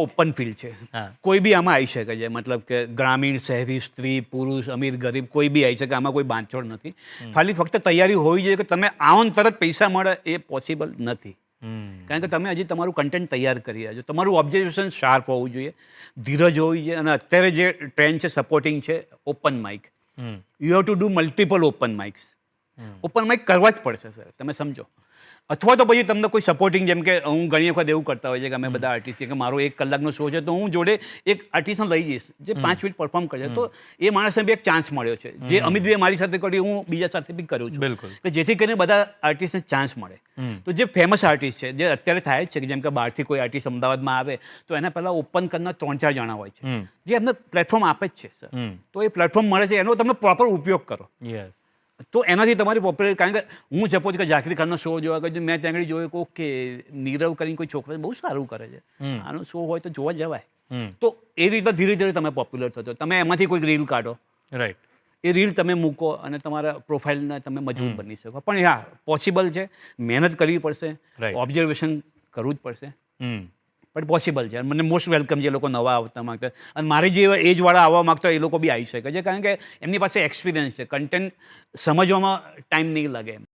Open field છે. કોઈ બી આમાં આવી શકે છે. મતલબ કે ગ્રામીણ, શહેરી, સ્ત્રી, પુરુષ, અમીર, ગરીબ કોઈ બી આવી શકે. આમાં કોઈ બાંધછોડ નથી. ખાલી ફક્ત તૈયારી હોવી જોઈએ કે તમે આવો ને તરત પૈસા મળે એ પોસિબલ નથી. કારણ કે તમે હજી તમારું કન્ટેન્ટ તૈયાર કરી રહ્યા છો. તમારું ઓબ્ઝર્વેશન શાર્પ હોવું જોઈએ, ધીરજ હોવી જોઈએ. અને અત્યારે જે ટ્રેન્ડ છે સપોર્ટિંગ છે open mic. You have to do multiple open mics. Open mic કરવા જ પડશે સર, તમે સમજો. અથવા તો પછી તમને કોઈ સપોર્ટિંગ, જેમ કે હું ઘણી વખત એવું કરતા હોય છે કે અમે બધા આર્ટિસ્ટ છે કે મારો 1 કલાકનો શો છે તો હું જોડે એક આર્ટિસ્ટને લઈ જઈશ જે 5 મિનિટ પરફોર્મ કરશે. તો એ માણસને બી એક ચાન્સ મળ્યો છે. જે અમિતભાઈએ મારી સાથે કર્યું હું બીજા સાથે બી કરું છું. બિલકુલ. કે જેથી કરીને બધા આર્ટિસ્ટને ચાન્સ મળે. તો જે ફેમસ આર્ટિસ્ટ છે, જે અત્યારે થાય જ છે, કે જેમ કે બહારથી કોઈ આર્ટિસ્ટ અમદાવાદમાં આવે તો એના પહેલાં ઓપન કરનાર 3-4 જણા હોય છે જે એમને પ્લેટફોર્મ આપે જ છે સર. તો એ પ્લેટફોર્મ મળે છે એનો તમે પ્રોપર ઉપયોગ કરો. યસ. તો એનાથી તમારી પોપ્યુલર, કારણ કે હું સપોઝ કે ઝાકરી ખાનનો શો જોવા ગયો, મેં ત્યાં આગળ જોયું કે ઓકે નીરવ કરીને કોઈ છોકરો બહુ સારું કરે છે, આનો શો હોય તો જોવા જવાય. તો એ રીતે ધીરે ધીરે તમે પોપ્યુલર થતો. તમે એમાંથી કોઈ રીલ કાઢો, રાઈટ. એ રીલ તમે મૂકો અને તમારા પ્રોફાઇલને તમે મજબૂત બની શકો. પણ હા, પોસિબલ છે. મહેનત કરવી પડશે, ઓબ્ઝર્વેશન કરવું જ પડશે, પણ પોસિબલ છે. મને મોસ્ટ વેલકમ જે લોકો નવા આવતા માગતા, અને મારી જે એજવાળા આવવા માગતા એ લોકો બી આવી શકે છે. કારણ કે એમની પાસે એક્સપિરિયન્સ છે. કન્ટેન્ટ સમજવામાં ટાઈમ નહીં લાગે એમ.